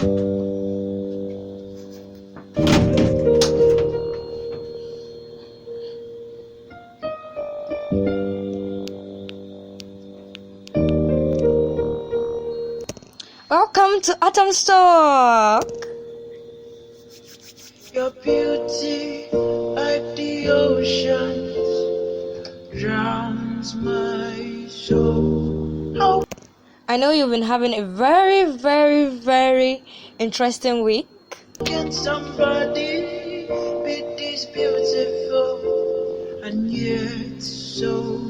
Welcome to Atom Stock. Your beauty like the ocean drowns my soul. I know you've been having a very, very, very interesting week. Can somebody be this beautiful and yet so?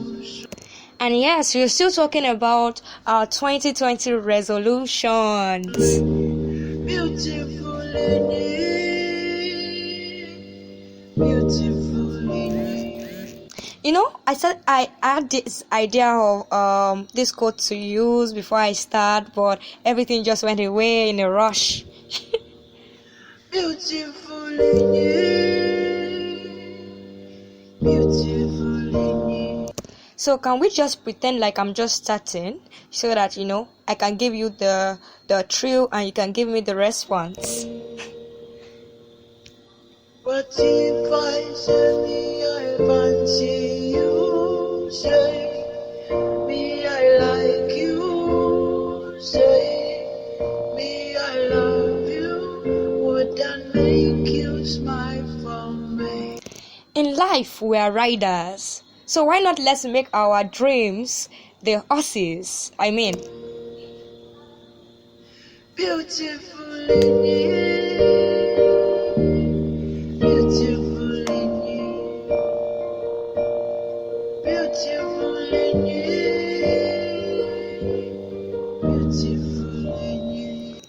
And yes, we're still talking about our 2020 resolutions. Beautiful in it. Beautiful in it. You know, I said I had this idea of this quote to use before I start, but everything just went away in a rush. Beautiful in it. Beautiful in it. So can we just pretend like I'm just starting so that, you know, I can give you the thrill and you can give me the response? What if I say me I fancy you, say me I like you, say me I love you, would that make you smile for me? In life, we are riders. So why not let's make our dreams the horses? I mean, beautiful in you, beautiful in you, beautiful in you, beautiful in you.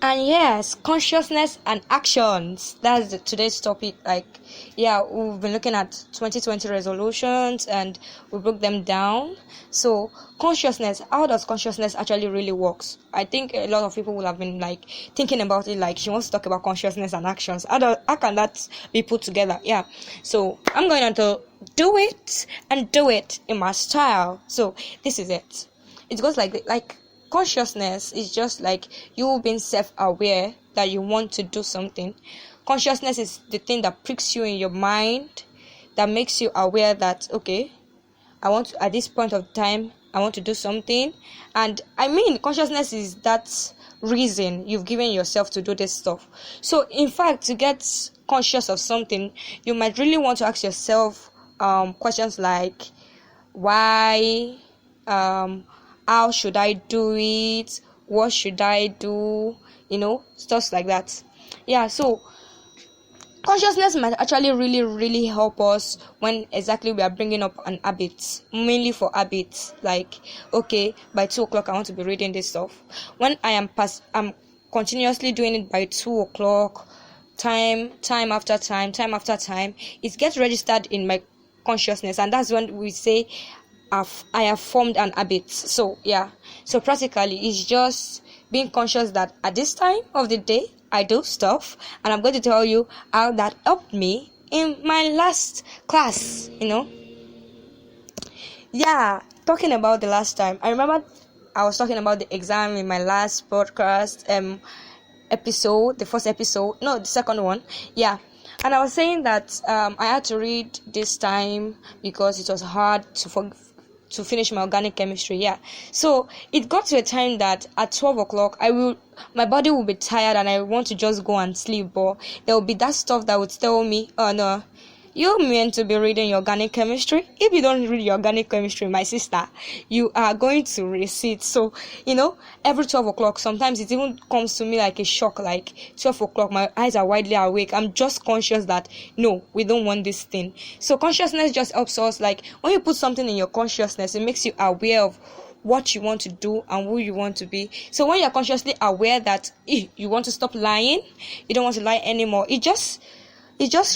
and yes, consciousness and actions. That's today's topic. We've been looking at 2020 resolutions and we broke them down. So consciousness, how does consciousness actually really works? I think a lot of people will have been thinking about it, she wants to talk about consciousness and actions. How can that be put together? Yeah. So I'm going to do it and do it in my style. So this is it. It goes like consciousness is just like you being self-aware that you want to do something. Consciousness is the thing that pricks you in your mind, that makes you aware that, okay, I want to, at this point of time, I want to do something. And I mean, consciousness is that reason you've given yourself to do this stuff. So in fact, to get conscious of something, you might really want to ask yourself questions like, why, how should I do it, what should I do, stuff like that. Yeah, so consciousness might actually really, really help us when exactly we are bringing up an habit, mainly for habits. Okay, by 2 o'clock I want to be reading this stuff. When I'm continuously doing it by 2 o'clock, time after time, it gets registered in my consciousness, and that's when we say I have formed an habit. So yeah, so practically it's just being conscious that at this time of the day I do stuff, and I'm going to tell you how that helped me in my last class. Yeah, talking about the last time, I remember I was talking about the exam in my last podcast episode, the first episode, no, the second one. Yeah, and I was saying that I had to read this time because it was hard to finish my organic chemistry. Yeah, so it got to a time that at 12 o'clock my body will be tired and I want to just go and sleep, but there will be that stuff that would tell me, oh no, you're meant to be reading your organic chemistry. If you don't read your organic chemistry, my sister, you are going to receipt. So every 12 o'clock, sometimes it even comes to me like a shock, like 12 o'clock, my eyes are widely awake. I'm just conscious that no, we don't want this thing. So consciousness just helps us. Like when you put something in your consciousness, it makes you aware of what you want to do and who you want to be. So when you're consciously aware that you want to stop lying, you don't want to lie anymore, it just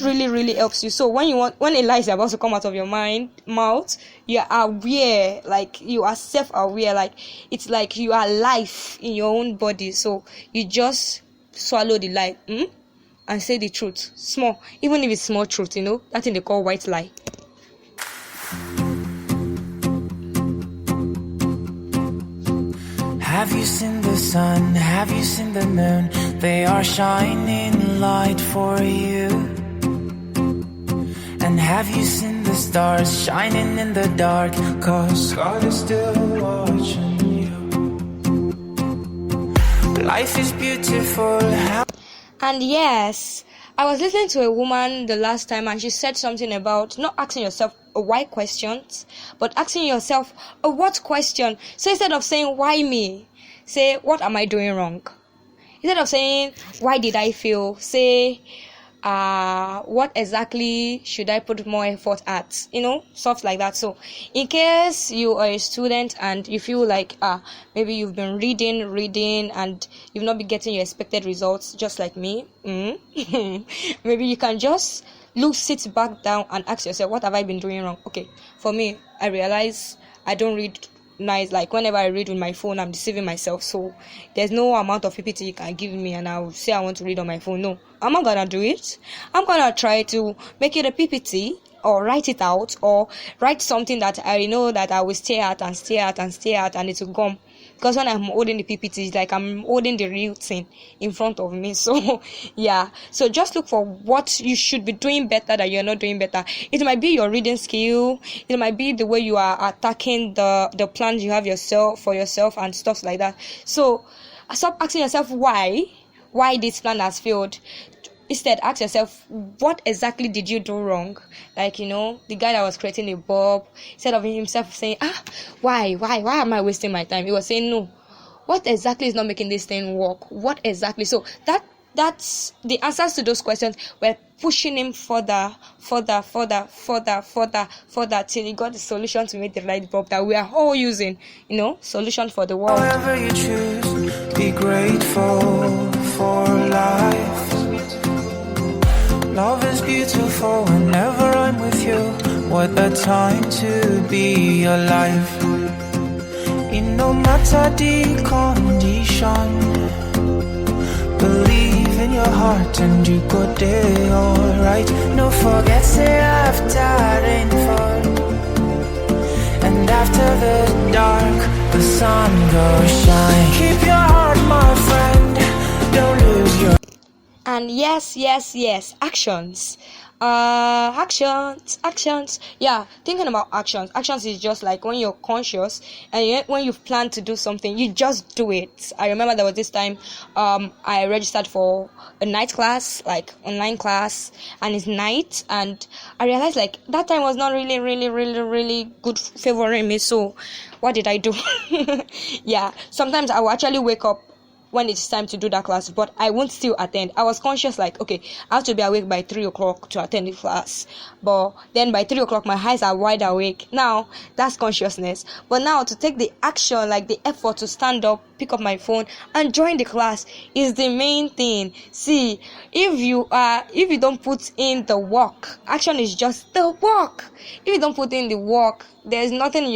really, really helps you. So when a lie is about to come out of your mouth, you are aware, you are self-aware, it's like you are life in your own body. So you just swallow the lie and say the truth, small, even if it's small truth, that thing they call white lie. Have you seen the sun? Have you seen the moon? They are shining light for you. And have you seen the stars shining in the dark? 'Cause God is still watching you. Life is beautiful. And yes, I was listening to a woman the last time, and she said something about not asking yourself a why questions, but asking yourself a what question. So instead of saying why me, say what am I doing wrong? Instead of saying why did I fail, say what exactly should I put more effort at? Stuff like that. So in case you are a student and you feel like maybe you've been reading and you've not been getting your expected results, just like me, maybe you can just sit back down and ask yourself, what have I been doing wrong? Okay, for me, I realize I don't read nice. Like whenever I read with my phone, I'm deceiving myself. So there's no amount of PPT you can give me and I'll say I want to read on my phone. No, I'm not gonna do it. I'm gonna try to make it a PPT or write it out or write something that I know that I will stare at and it will come. Because when I'm holding the PPT, it's like I'm holding the real thing in front of me. So, yeah. So just look for what you should be doing better that you're not doing better. It might be your reading skill. It might be the way you are attacking the plans you have for yourself and stuff like that. So, stop asking yourself why this plan has failed. Instead, ask yourself, what exactly did you do wrong? Like, the guy that was creating a bulb, instead of himself saying, why am I wasting my time? He was saying, no, what exactly is not making this thing work? What exactly? So that's the answers to those questions. We're pushing him further till he got the solution to make the light bulb that we are all using, solution for the world. However you choose, be grateful for life. Love is beautiful whenever I'm with you. What a time to be alive. No matter the condition, believe in your heart and you go there alright. No forget say after rainfall and after the dark the sun goes shine. Keep your heart my friend, don't lose your. And yes, actions. Actions. Yeah, thinking about actions is just like when you're conscious and when you've planned to do something, you just do it. I remember there was this time I registered for a night class, like online class, and it's night, and I realized like that time was not really good favoring me. So what did I do? Yeah, sometimes I will actually wake up when it's time to do that class, but I won't still attend. I was conscious like, okay, I have to be awake by 3 o'clock to attend the class, but then by 3 o'clock my eyes are wide awake. Now that's consciousness. But now to take the action, like the effort to stand up, pick up my phone and join the class is the main thing. See, if you don't put in the work, action is just the work. If you don't put in the work, there's nothing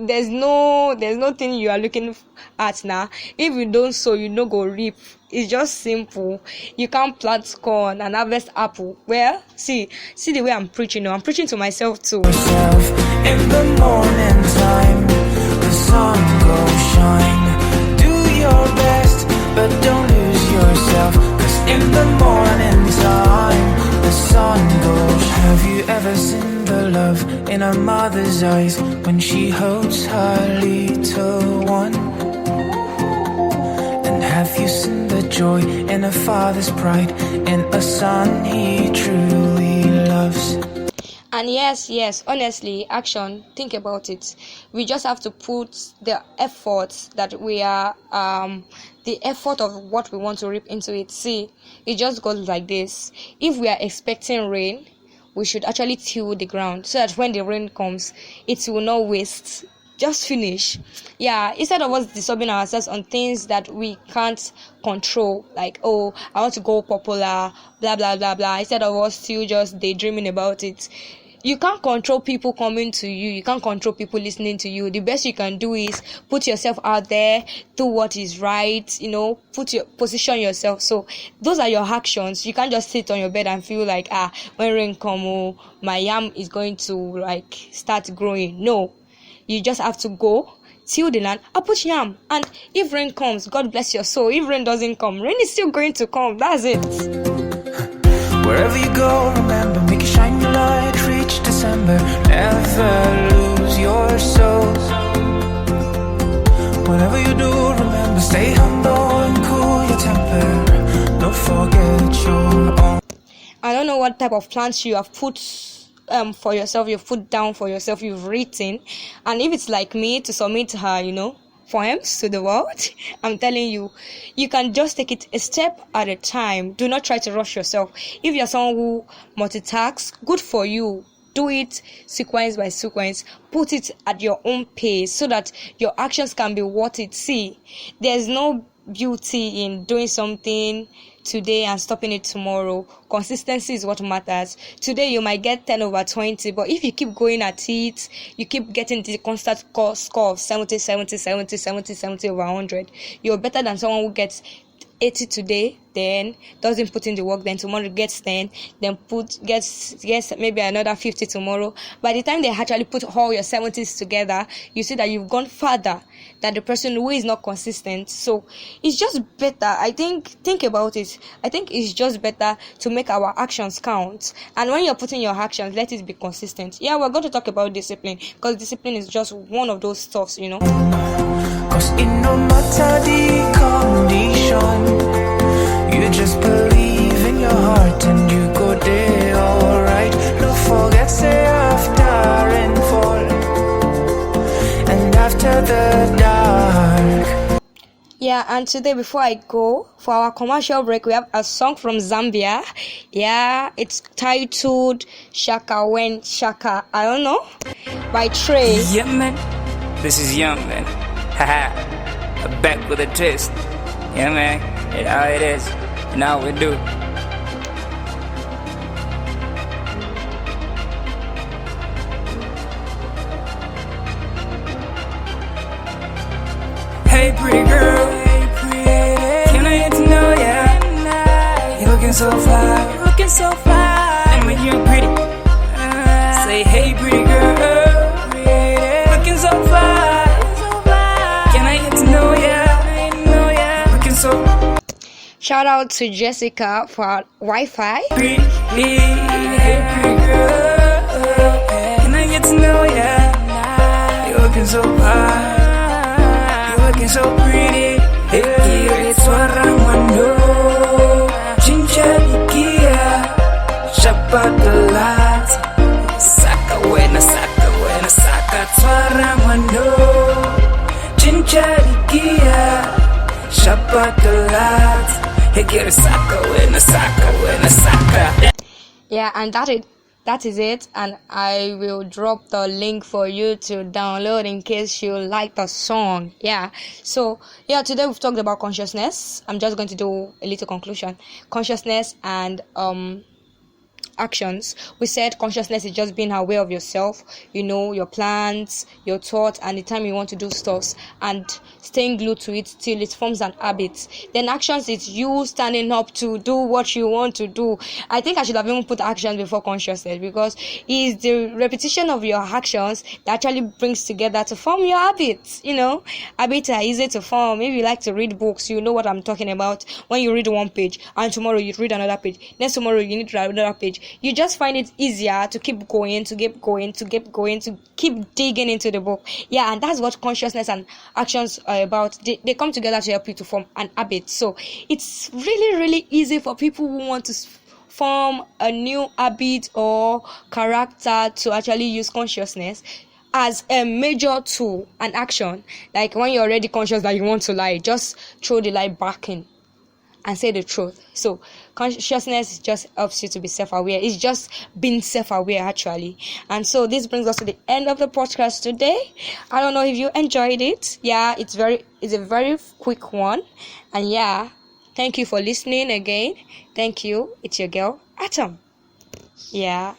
there's nothing you are looking at now. If you don't sow, you no go reap. It's just simple. You can't plant corn and harvest apple. Well, see the way I'm preaching. I'm preaching to myself too. In the morning time, the sun goes shine. Do your best, but don't lose yourself. 'Cause in the morning time, the sun goes. Have you ever seen the love in a mother's eyes when she holds her little one? And have you seen the joy in a father's pride in a son he truly loves? And yes, honestly, action, think about it. We just have to put the effort that we are, the effort of what we want to reap into it. See, it just goes like this. If we are expecting rain, we should actually till the ground so that when the rain comes, it will not waste. Just finish. Yeah, instead of us disturbing ourselves on things that we can't control, like, oh, I want to go popular, blah blah blah blah, instead of us still just daydreaming about it. You can't control people coming to you. You can't control people listening to you. The best you can do is put yourself out there, do what is right, position yourself. So those are your actions. You can't just sit on your bed and feel like, when rain come, my yam is going to like start growing. No, you just have to go, till the land, I put yam. And if rain comes, God bless your soul. If rain doesn't come, rain is still going to come. That's it. Wherever you go, remember, make it shine your light, reach December. Never lose your soul. Whatever you do, remember, stay humble and cool your temper. Don't forget your own. I don't know what type of plans you have put for yourself, you've put down for yourself, you've written. And if it's like me, to submit her, poems to the world, I'm telling you, you can just take it a step at a time. Do not try to rush yourself. If you're someone who multitasks, good for you. Do it sequence by sequence. Put it at your own pace so that your actions can be worth it. See, there's no beauty in doing something today and stopping it tomorrow. Consistency is what matters. Today you might get 10/20, but if you keep going at it, you keep getting the constant score of 70 over 100. You're better than someone who gets 80 today, then doesn't put in the work, then tomorrow gets 10, then gets maybe another 50 tomorrow. By the time they actually put all your 70s together, you see that you've gone further than the person who is not consistent. So it's just better, I think about it, I think it's just better to make our actions count. And when you're putting your actions, let it be consistent. Yeah, we're going to talk about discipline, because discipline is just one of those stuffs, Cause it no matter the condition, you just believe in your heart and you go there, alright. Don't forget, say after rainfall and after the dark. Yeah, and today, before I go for our commercial break, we have a song from Zambia. Yeah, it's titled Shaka When Shaka, I don't know, by Trey. Yeah, man. This is Young, man. Haha. Back with a twist. Yeah, man. It's how it is. And how we do. Hey, pretty girl. Can I get to know ya? You're looking so fly. You're looking so fly. And when you're pretty, say, hey, pretty girl. Looking so fly. Shout out to Jessica for Wi-Fi. Pretty, hey, pretty girl. Can I get to know ya? You're looking so fine. You're looking so pretty. Hey, it's what I want. Chincha Nikia. Shapatalat. Saka wena, saka. Twara wano. Chincha Nikia. Shapatalat. Yeah, and that is it, and I will drop the link for you to download in case you like the song. Yeah, so yeah, today we've talked about consciousness. I'm just going to do a little conclusion. Consciousness and actions. We said consciousness is just being aware of yourself, your plans, your thoughts, and the time you want to do stuff, and staying glued to it till it forms an habit. Then actions is you standing up to do what you want to do. I think I should have even put actions before consciousness, because it's the repetition of your actions that actually brings together to form your habits. Habits are easy to form. If you like to read books, you know what I'm talking about. When you read one page and tomorrow you read another page, next tomorrow you need to read another page, you just find it easier to keep going, to keep digging into the book. Yeah, and that's what consciousness and actions are about. They come together to help you to form an habit. So it's really, really easy for people who want to form a new habit or character to actually use consciousness as a major tool and action. Like when you're already conscious that you want to lie, just throw the lie back in and say the truth. So consciousness just helps you to be self-aware. It's just being self-aware, actually. And so this brings us to the end of the podcast today. I don't know if you enjoyed it. Yeah, it's a very quick one. And yeah, thank you for listening again. Thank you. It's your girl Atom. Yeah.